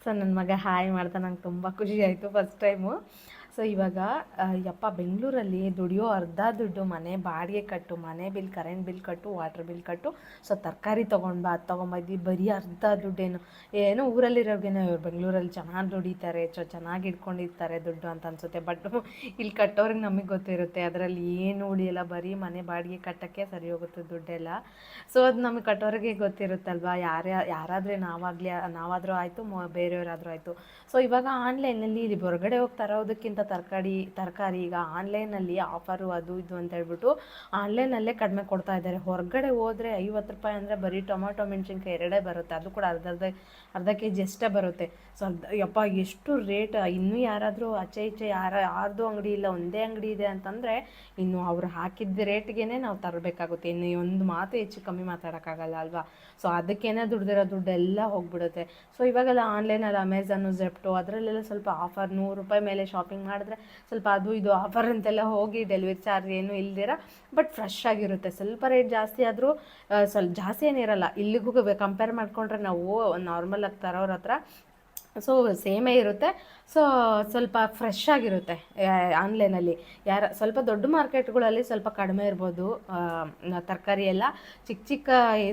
So ನನ್ನ ಮಗ hi ಮಾಡ್ತಾ ನಂಗೆ ತುಂಬ ಖುಷಿ ಆಯಿತು ಫಸ್ಟ್ ಟೈಮು. ಸೊ ಇವಾಗ ಯಪ್ಪ ಬೆಂಗಳೂರಲ್ಲಿ ದುಡಿಯೋ ಅರ್ಧ ದುಡ್ಡು ಮನೆ ಬಾಡಿಗೆ ಕಟ್ಟು, ಮನೆ ಬಿಲ್, ಕರೆಂಟ್ ಬಿಲ್ ಕಟ್ಟು, ವಾಟ್ರ್ ಬಿಲ್ ಕಟ್ಟು, ಸೊ ತರಕಾರಿ ತೊಗೊಂಡ್ಬಾ ಅದು ತೊಗೊಂಬಂದು ಬರೀ ಅರ್ಧ ದುಡ್ಡೇನು ಏನೋ ಊರಲ್ಲಿರೋರ್ಗೇನೋ ಇವ್ರು ಬೆಂಗಳೂರಲ್ಲಿ ಚೆನ್ನಾಗಿ ದುಡಿತಾರೆ, ಚೆನ್ನಾಗಿ ಇಟ್ಕೊಂಡಿರ್ತಾರೆ ದುಡ್ಡು ಅಂತ ಅನಿಸುತ್ತೆ. ಬಟ್ ಇಲ್ಲಿ ಕಟ್ಟೋರಿಗೆ ನಮಗೆ ಗೊತ್ತಿರುತ್ತೆ ಅದರಲ್ಲಿ ಏನು ಉಳಿಯಲ್ಲ, ಬರೀ ಮನೆ ಬಾಡಿಗೆ ಕಟ್ಟೋಕ್ಕೆ ಸರಿ ಹೋಗುತ್ತೆ ದುಡ್ಡೆಲ್ಲ. ಸೊ ಅದು ನಮಗೆ ಕಟ್ಟೋರಿಗೆ ಗೊತ್ತಿರುತ್ತಲ್ವ, ಯಾರಾದರೆ ನಾವಾದರೂ ಆಯಿತು, ಬೇರೆಯವರಾದರೂ ಆಯಿತು. ಸೊ ಇವಾಗ ಆನ್ಲೈನಲ್ಲಿ ಇಲ್ಲಿ ಹೊರಗಡೆ ಹೋಗಿ ತರೋದಕ್ಕಿಂತ ತರಕಾರಿ ಈಗ ಆನ್ಲೈನಲ್ಲಿ ಆಫರು ಅದು ಇದು ಅಂತ ಹೇಳ್ಬಿಟ್ಟು ಆನ್ಲೈನಲ್ಲೇ ಕಡಿಮೆ ಕೊಡ್ತಾ ಇದ್ದಾರೆ. ಹೊರಗಡೆ ಹೋದರೆ 50 ರೂಪಾಯಿ ಅಂದರೆ ಬರೀ ಟೊಮೊಟೊ ಮೆಣಸಿನ್ಕಾಯಿ ಎರಡೇ ಬರುತ್ತೆ, ಅದು ಕೂಡ ಅರ್ಧ ಕೆ ಜಿ ಅಷ್ಟೇ ಬರುತ್ತೆ. ಸೊ ಯಪ್ಪ ಎಷ್ಟು ರೇಟ್. ಇನ್ನೂ ಯಾರಾದರೂ ಆಚೆ ಈಚೆ ಯಾರ್ದು ಅಂಗಡಿ ಇಲ್ಲ, ಒಂದೇ ಅಂಗಡಿ ಇದೆ ಅಂತಂದರೆ ಇನ್ನು ಅವ್ರು ಹಾಕಿದ್ದ ರೇಟ್ಗೆ ನಾವು ತರಬೇಕಾಗುತ್ತೆ. ಇನ್ನು ಒಂದು ಮಾತು ಹೆಚ್ಚು ಕಮ್ಮಿ ಮಾತಾಡೋಕ್ಕಾಗಲ್ಲ ಅಲ್ವಾ. ಸೊ ಅದಕ್ಕೇನೆ ದುಡ್ದಿರೋ ದುಡ್ಡೆಲ್ಲ ಹೋಗ್ಬಿಡುತ್ತೆ. ಸೊ ಇವಾಗೆಲ್ಲ ಆನ್ಲೈನಲ್ಲಿ ಅಮೆಝಾನು, ಜೆಪ್ಟೋ ಅದರಲ್ಲೆಲ್ಲ ಸ್ವಲ್ಪ ಆಫರ್ 100 ರೂಪಾಯಿ ಮೇಲೆ ಶಾಪಿಂಗ್ ಮಾಡಿದ್ರೆ ಸ್ವಲ್ಪ ಅದು ಇದು ಆಫರ್ ಅಂತೆಲ್ಲ ಹೋಗಿ ಡೆಲಿವರಿ ಚಾರ್ಜ್ ಏನು ಇಲ್ದಿರ ಬಟ್ ಫ್ರೆಶ್ ಆಗಿರುತ್ತೆ. ಸ್ವಲ್ಪ ರೇಟ್ ಜಾಸ್ತಿ ಆದರೂ ಸ್ವಲ್ಪ ಜಾಸ್ತಿ ಏನಿರಲ್ಲ. ಇಲ್ಲಿಗೂ ಕಂಪೇರ್ ಮಾಡಿಕೊಂಡ್ರೆ ನಾವು ನಾರ್ಮಲಾಗಿ ತರೋರ ಹತ್ರ ಸೊ ಸೇಮೇ ಇರುತ್ತೆ. ಸೊ ಸ್ವಲ್ಪ ಫ್ರೆಶ್ ಆಗಿರುತ್ತೆ ಆನ್ಲೈನಲ್ಲಿ. ಸ್ವಲ್ಪ ದೊಡ್ಡ ಮಾರ್ಕೆಟ್ಗಳಲ್ಲಿ ಸ್ವಲ್ಪ ಕಡಿಮೆ ಇರ್ಬೋದು ತರಕಾರಿ ಎಲ್ಲ. ಚಿಕ್ಕ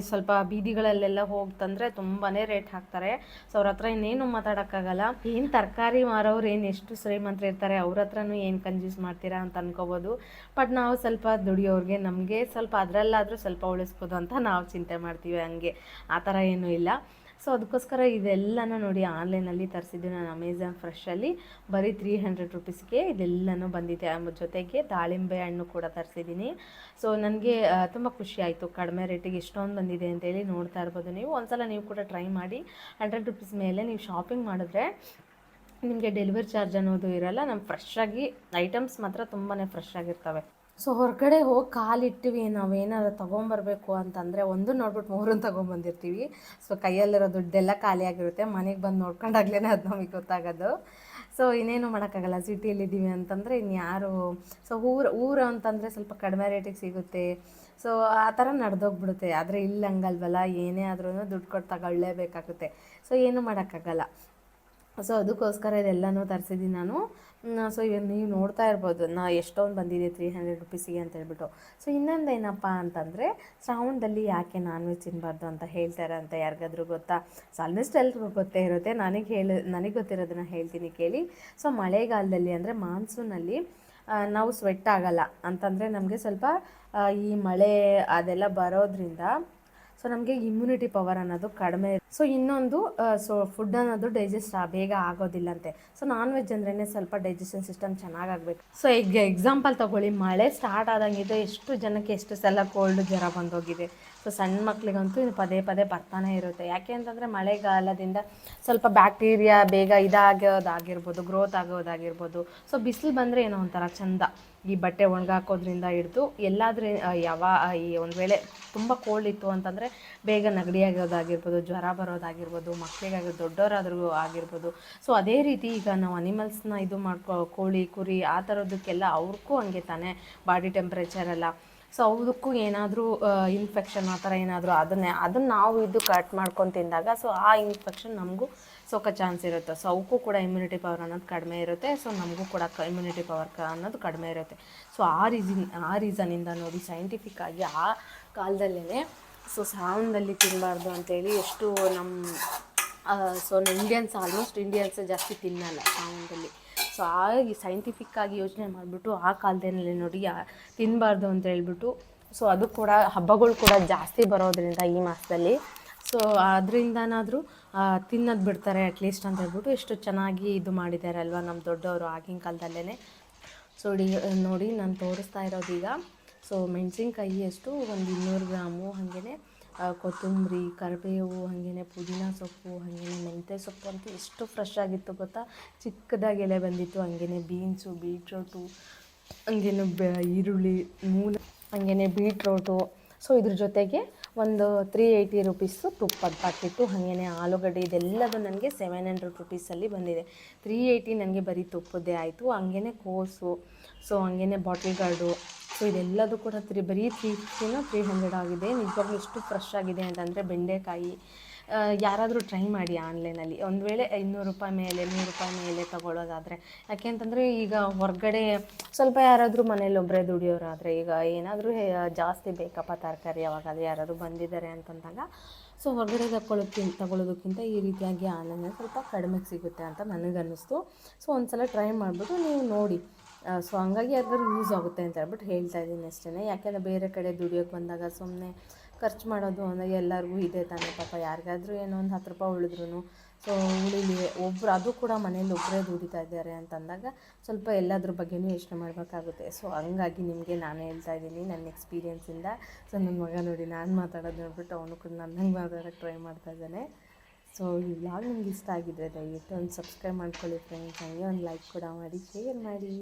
ಸ್ವಲ್ಪ ಬೀದಿಗಳಲ್ಲೆಲ್ಲ ಹೋಗಿ ತಂದರೆ ತುಂಬಾ ರೇಟ್ ಹಾಕ್ತಾರೆ. ಸೊ ಅವ್ರ ಹತ್ರ ಇನ್ನೇನು ಮಾತಾಡೋಕ್ಕಾಗಲ್ಲ. ಏನು ತರಕಾರಿ ಮಾರೋರು ಏನು ಎಷ್ಟು ಶ್ರೀಮಂತರು ಇರ್ತಾರೆ, ಅವ್ರ ಹತ್ರನೂ ಏನು ಕಂಜೂಸ್ ಮಾಡ್ತೀರಾ ಅಂತ ಅನ್ಕೋಬೋದು. ಬಟ್ ನಾವು ಸ್ವಲ್ಪ ದುಡಿಯೋರಿಗೆ ನಮಗೆ ಸ್ವಲ್ಪ ಅದರಲ್ಲಾದರೂ ಸ್ವಲ್ಪ ಉಳಿಸ್ಬೋದು ಅಂತ ನಾವು ಚಿಂತೆ ಮಾಡ್ತೀವಿ. ಹಂಗೆ ಆ ಥರ ಏನೂ ಇಲ್ಲ. ಸೊ ಅದಕ್ಕೋಸ್ಕರ ಇದೆಲ್ಲನೂ ನೋಡಿ ಆನ್ಲೈನಲ್ಲಿ ತರಿಸಿದ್ದು ನಾನು ಅಮೆಝಾನ್ ಫ್ರೆಶಲ್ಲಿ ಬರೀ 300 ರೂಪೀಸ್ಗೆ ಇದೆಲ್ಲನೂ ಬಂದಿದೆ. ಜೊತೆಗೆ ದಾಳಿಂಬೆ ಹಣ್ಣು ಕೂಡ ತರಿಸಿದ್ದೀನಿ. ಸೊ ನನಗೆ ತುಂಬ ಖುಷಿ ಆಯಿತು, ಕಡಿಮೆ ರೇಟಿಗೆ ಇಷ್ಟೊಂದು ಬಂದಿದೆ ಅಂತೇಳಿ. ನೋಡ್ತಾ ಇರ್ಬೋದು ನೀವು. ಒಂದ್ಸಲ ನೀವು ಕೂಡ ಟ್ರೈ ಮಾಡಿ. 100 ರೂಪೀಸ್ ಮೇಲೆ ನೀವು ಶಾಪಿಂಗ್ ಮಾಡಿದ್ರೆ ನಿಮಗೆ ಡೆಲಿವರಿ ಚಾರ್ಜ್ ಅನ್ನೋದು ಇರೋಲ್ಲ. ನಮ್ಮ ಫ್ರೆಶ್ಶಾಗಿ ಐಟಮ್ಸ್ ಮಾತ್ರ ತುಂಬಾ ಫ್ರೆಶ್ ಆಗಿರ್ತವೆ. ಸೊ ಹೊರಗಡೆ ಹೋಗಿ ಕಾಲಿಟ್ಟಿವಿ ನಾವೇನಾದ್ರು ತೊಗೊಂಬರ್ಬೇಕು ಅಂತಂದರೆ ಒಂದು ನೋಡ್ಬಿಟ್ಟು 3 ತೊಗೊಂಬಂದಿರ್ತೀವಿ. ಸೊ ಕೈಯಲ್ಲಿರೋ ದುಡ್ಡೆಲ್ಲ ಖಾಲಿಯಾಗಿರುತ್ತೆ. ಮನೆಗೆ ಬಂದು ನೋಡ್ಕೊಂಡಾಗ್ಲೇ ಅದು ನಮಗೆ ಗೊತ್ತಾಗೋದು. ಸೊ ಇನ್ನೇನು ಮಾಡೋಕ್ಕಾಗಲ್ಲ. ಸಿಟಿಯಲ್ಲಿದ್ದೀವಿ ಅಂತಂದರೆ ಇನ್ಯಾರು. ಸೊ ಊರು ಅಂತಂದರೆ ಸ್ವಲ್ಪ ಕಡಿಮೆ ರೇಟಿಗೆ ಸಿಗುತ್ತೆ. ಸೊ ಆ ಥರ ನಡೆದೋಗ್ಬಿಡುತ್ತೆ. ಆದರೆ ಇಲ್ಲಿ ಹಂಗಲ್ವಲ್ಲ, ಏನೇ ಆದ್ರೂ ದುಡ್ಡು ಕೊಟ್ಟು ತಗೊಳ್ಳೇಬೇಕಾಗುತ್ತೆ. ಸೊ ಏನೂ ಮಾಡೋಕ್ಕಾಗಲ್ಲ. ಸೊ ಅದಕ್ಕೋಸ್ಕರ ಇದೆಲ್ಲನೂ ತರಿಸಿದ್ದೀನಿ ನಾನು. ಸೊ ಇವಾಗ ನೀವು ನೋಡ್ತಾ ಇರ್ಬೋದು ಎಷ್ಟೊಂದು ಬಂದಿದೆ 300 ರೂಪೀಸಿಗೆ ಅಂತ ಹೇಳ್ಬಿಟ್ಟು. ಸೊ ಇನ್ನೊಂದು ಏನಪ್ಪ ಅಂತಂದರೆ, ಶ್ರಾವಣದಲ್ಲಿ ಯಾಕೆ ನಾನ್ ವೆಜ್ ತಿನ್ನಬಾರ್ದು ಅಂತ ಹೇಳ್ತಾರೆ ಅಂತ ಯಾರಿಗಾದ್ರೂ ಗೊತ್ತಾ? ಸೊ ಆಲ್ಮೋಸ್ಟ್ ಎಲ್ರಿಗೂ ಗೊತ್ತೇ ಇರುತ್ತೆ. ನನಗೆ ಗೊತ್ತಿರೋದನ್ನು ಹೇಳ್ತೀನಿ ಕೇಳಿ. ಸೊ ಮಳೆಗಾಲದಲ್ಲಿ ಅಂದರೆ ಮಾನ್ಸೂನಲ್ಲಿ ನಾವು ಸ್ವೆಟ್ ಆಗಲ್ಲ ಅಂತಂದರೆ ನಮಗೆ ಸ್ವಲ್ಪ ಈ ಮಳೆ ಅದೆಲ್ಲ ಬರೋದ್ರಿಂದ ಸೊ ನಮಗೆ ಇಮ್ಯುನಿಟಿ ಪವರ್ ಅನ್ನೋದು ಕಡಿಮೆ. ಸೊ ಇನ್ನೊಂದು ಸೊ ಫುಡ್ ಅನ್ನೋದು ಡೈಜೆಸ್ಟ್ ಬೇಗ ಆಗೋದಿಲ್ಲಂತೆ. ಸೊ ನಾನ್ ವೆಜ್ ಅಂದ್ರೇ ಸ್ವಲ್ಪ ಡೈಜೆಷನ್ ಸಿಸ್ಟಮ್ ಚೆನ್ನಾಗಾಗಬೇಕು. ಸೊ ಎಕ್ಸಾಂಪಲ್ ತೊಗೊಳ್ಳಿ, ಮಳೆ ಸ್ಟಾರ್ಟ್ ಆದಂಗಿದೆ ಎಷ್ಟು ಜನಕ್ಕೆ ಎಷ್ಟು ಸಲ ಕೋಲ್ಡ್ ಜ್ವರ ಬಂದೋಗಿದೆ. ಸೊ ಸಣ್ಣ ಮಕ್ಳಿಗಂತೂ ಇದು ಪದೇ ಬರ್ತಾನೆ ಇರುತ್ತೆ. ಯಾಕೆ ಅಂತಂದರೆ ಮಳೆಗಾಲದಿಂದ ಸ್ವಲ್ಪ ಬ್ಯಾಕ್ಟೀರಿಯಾ ಬೇಗ ಇದಾಗೋದಾಗಿರ್ಬೋದು, ಗ್ರೋತ್ ಆಗೋದಾಗಿರ್ಬೋದು. ಸೊ ಬಿಸಿಲು ಬಂದರೆ ಏನೋ ಒಂಥರ ಚೆಂದ, ಈ ಬಟ್ಟೆ ಒಣಗಾಕೋದ್ರಿಂದ ಹಿಡ್ದು ಎಲ್ಲಾದರೂ ಈ ಒಂದು ವೇಳೆ ತುಂಬ ಕೋಲ್ಡ್ ಇತ್ತು ಅಂತಂದರೆ ಬೇಗ ನೆಗಡಿ ಆಗೋದಾಗಿರ್ಬೋದು, ಜ್ವರ ಬರೋದಾಗಿರ್ಬೋದು, ಮಕ್ಕಳಿಗಾಗಿರ್ಬೋದು, ದೊಡ್ಡವರಾದ್ರೂ ಆಗಿರ್ಬೋದು. ಸೊ ಅದೇ ರೀತಿ ಈಗ ನಾವು ಅನಿಮಲ್ಸ್ನ ಇದು ಕೋಳಿ ಕುರಿ ಆ ಥರದಕ್ಕೆಲ್ಲ ಅವ್ರಿಗೂ ಹಂಗೆ ತಾನೇ ಬಾಡಿ ಟೆಂಪ್ರೇಚರೆಲ್ಲ. ಸೊ ಅದಕ್ಕೂ ಏನಾದರೂ ಇನ್ಫೆಕ್ಷನ್ ಆ ಥರ ಏನಾದರೂ ಅದನ್ನು ನಾವು ಕಟ್ ಮಾಡ್ಕೊಂಡು ತಿಂದಾಗ ಸೊ ಆ ಇನ್ಫೆಕ್ಷನ್ ನಮಗೂ ಸೋಕೋ ಚಾನ್ಸ್ ಇರುತ್ತೆ. ಸೊ ಅವಕ್ಕೂ ಕೂಡ ಇಮ್ಯುನಿಟಿ ಪವರ್ ಅನ್ನೋದು ಕಡಿಮೆ ಇರುತ್ತೆ. ಸೊ ನಮಗೂ ಕೂಡ ಇಮ್ಯುನಿಟಿ ಪವರ್ ಅನ್ನೋದು ಕಡಿಮೆ ಇರುತ್ತೆ. ಸೊ ಆ ರೀಸನಿಂದ ನೋಡಿ ಸೈಂಟಿಫಿಕ್ಕಾಗಿ ಆ ಕಾಲದಲ್ಲೇ ಸೊ ಶ್ರಾವಣದಲ್ಲಿ ತಿನ್ನಬಾರ್ದು ಅಂತೇಳಿ ಎಷ್ಟು ಸೊ ಆಲ್ಮೋಸ್ಟ್ ಇಂಡಿಯನ್ಸ್ ಜಾಸ್ತಿ ತಿನ್ನಲ್ಲ ಶ್ರಾವಣದಲ್ಲಿ. ಸೊ ಈ ಸೈಂಟಿಫಿಕ್ಕಾಗಿ ಯೋಚನೆ ಮಾಡಿಬಿಟ್ಟು ಆ ಕಾಲದಲ್ಲಿ ನೋಡಿ ತಿನ್ನಬಾರ್ದು ಅಂತ ಹೇಳ್ಬಿಟ್ಟು. ಸೊ ಅದು ಕೂಡ ಹಬ್ಬಗಳು ಕೂಡ ಜಾಸ್ತಿ ಬರೋದ್ರಿಂದ ಈ ಮಾಸದಲ್ಲಿ ಸೊ ಅದರಿಂದನಾದರೂ ತಿನ್ನೋದು ಬಿಡ್ತಾರೆ ಅಟ್ಲೀಸ್ಟ್ ಅಂತ ಹೇಳ್ಬಿಟ್ಟು ಎಷ್ಟು ಚೆನ್ನಾಗಿ ಇದು ಮಾಡಿದ್ದಾರೆ ಅಲ್ವಾ ನಮ್ಮ ದೊಡ್ಡವರು ಆಗಿನ ಕಾಲದಲ್ಲೇ. ಸೊ ನೋಡಿ ನಾನು ತೋರಿಸ್ತಾ ಇರೋದೀಗ ಸೊ ಮೆಣಸಿನ್ಕಾಯಿ ಎಷ್ಟು ಒಂದು 200 ಗ್ರಾಮು, ಹಾಗೆಯೇ ಕೊತ್ತಂಬರಿ, ಕರಿಬೇವು, ಹಾಗೆಯೇ ಪುದೀನ ಸೊಪ್ಪು, ಹಾಗೆಯೇ ಮೆಂತ್ಯ ಸೊಪ್ಪು ಅಂತೂ ಎಷ್ಟು ಫ್ರೆಶ್ ಆಗಿತ್ತು ಗೊತ್ತಾ. ಚಿಕ್ಕದಾಗಿ ಎಲೆ ಬಂದಿತ್ತು. ಹಾಗೆಯೇ ಬೀನ್ಸು, ಬೀಟ್ರೋಟು, ಹಾಗೆಯೇ ಈರುಳ್ಳಿ, ಹಾಗೆಯೇ ಬೀಟ್ರೋಟು. ಸೊ ಇದ್ರ ಜೊತೆಗೆ ಒಂದು 380 ರೂಪೀಸು ತುಪ್ಪದ ಪ್ಯಾಕೆಟು, ಹಾಗೆಯೇ ಆಲೂಗಡ್ಡೆ, ಇದೆಲ್ಲದು ನನಗೆ 700 ರೂಪೀಸಲ್ಲಿ ಬಂದಿದೆ. 380 ನನಗೆ ಬರೀ ತುಪ್ಪದ್ದೇ ಆಯಿತು. ಹಾಗೆಯೇ ಕೋಸು, ಸೊ ಹಾಗೆಯೇ ಬಾಟಲ್ ಗಾರ್ಡು, ಸೊ ಇದೆಲ್ಲದೂ ಕೂಡ ಬರೀ 350 ಆಗಿದೆ. ನಿಜವಾಗ್ಲೂ ಎಷ್ಟು ಫ್ರೆಶ್ ಆಗಿದೆ ಅಂತಂದರೆ ಬೆಂಡೆಕಾಯಿ. ಯಾರಾದರೂ ಟ್ರೈ ಮಾಡಿ ಆನ್ಲೈನಲ್ಲಿ. ಒಂದು ವೇಳೆ ₹200 ಮೇಲೆ ₹100 ಮೇಲೆ ತೊಗೊಳ್ಳೋದಾದರೆ, ಯಾಕೆ ಅಂತಂದರೆ ಈಗ ಹೊರಗಡೆ ಸ್ವಲ್ಪ ಯಾರಾದರೂ ಮನೇಲಿ ಒಬ್ಬರೇ ದುಡಿಯೋರಾದರೆ, ಈಗ ಏನಾದರೂ ಜಾಸ್ತಿ ಬೇಕಪ್ಪ ತರಕಾರಿ ಯಾವಾಗಾದರೂ ಯಾರಾದರೂ ಬಂದಿದ್ದಾರೆ ಅಂತಂದಾಗ, ಸೊ ಹೊರಗಡೆ ತಗೊಳ್ಳೋದಕ್ಕಿಂತ ಈ ರೀತಿಯಾಗಿ ಆನ್ಲೈನಲ್ಲಿ ಸ್ವಲ್ಪ ಕಡಿಮೆಗೆ ಸಿಗುತ್ತೆ ಅಂತ ನನಗನ್ನಿಸ್ತು. ಸೊ ಒಂದು ಸಲ ಟ್ರೈ ಮಾಡಿಬಿಟ್ಟು ನೀವು ನೋಡಿ. ಸೊ ಹಂಗಾಗಿ ಯಾರಿಗಾದ್ರು ಯೂಸ್ ಆಗುತ್ತೆ ಅಂತ ಹೇಳ್ಬಿಟ್ಟು ಹೇಳ್ತಾ ಇದ್ದೀನಿ ಅಷ್ಟೇ. ಯಾಕೆಂದರೆ ಬೇರೆ ಕಡೆ ದುಡಿಯೋಕ್ಕೆ ಬಂದಾಗ ಸುಮ್ಮನೆ ಖರ್ಚು ಮಾಡೋದು ಅಂದರೆ ಎಲ್ಲರಿಗೂ ಇದೆ ತಾನೇ. ಪಾಪ ಯಾರಿಗಾದರೂ ಏನೋ ಒಂದು ₹10 ಉಳಿದ್ರೂ ಸೊ ಉಳಿಲಿ, ಒಬ್ಬರು ಅದು ಕೂಡ ಮನೇಲಿ ಒಬ್ಬರೇ ದುಡಿತಾ ಇದ್ದಾರೆ ಅಂತಂದಾಗ ಸ್ವಲ್ಪ ಎಲ್ಲದ್ರ ಬಗ್ಗೆಯೂ ಯೋಚನೆ ಮಾಡಬೇಕಾಗುತ್ತೆ. ಸೊ ಹಂಗಾಗಿ ನಿಮಗೆ ನಾನು ಹೇಳ್ತಾ ಇದ್ದೀನಿ ನನ್ನ ಎಕ್ಸ್ಪೀರಿಯೆನ್ಸಿಂದ. ಸೊ ನನ್ನ ಮಗ ನೋಡಿ ನಾನು ಮಾತಾಡೋದು ನೋಡ್ಬಿಟ್ಟು ಅವನು ಕೂಡ ನನ್ನಂಗೆ ಮಾತಾಡೋಕ್ಕೆ ಟ್ರೈ ಮಾಡ್ತಾ ಇದ್ದಾನೆ. ಸೊ ಈ ವ್ಲಾಗ್ ನಿಮ್ಗೆ ಇಷ್ಟ ಆಗಿದ್ದರೆ ದಯವಿಟ್ಟು ಒಂದು ಸಬ್ಸ್ಕ್ರೈಬ್ ಮಾಡ್ಕೊಳ್ಳಿ ಫ್ರೆಂಡ್ಸ್. ಹಂಗೆ ಒಂದು ಲೈಕ್ ಕೂಡ ಮಾಡಿ, ಶೇರ್ ಮಾಡಿ.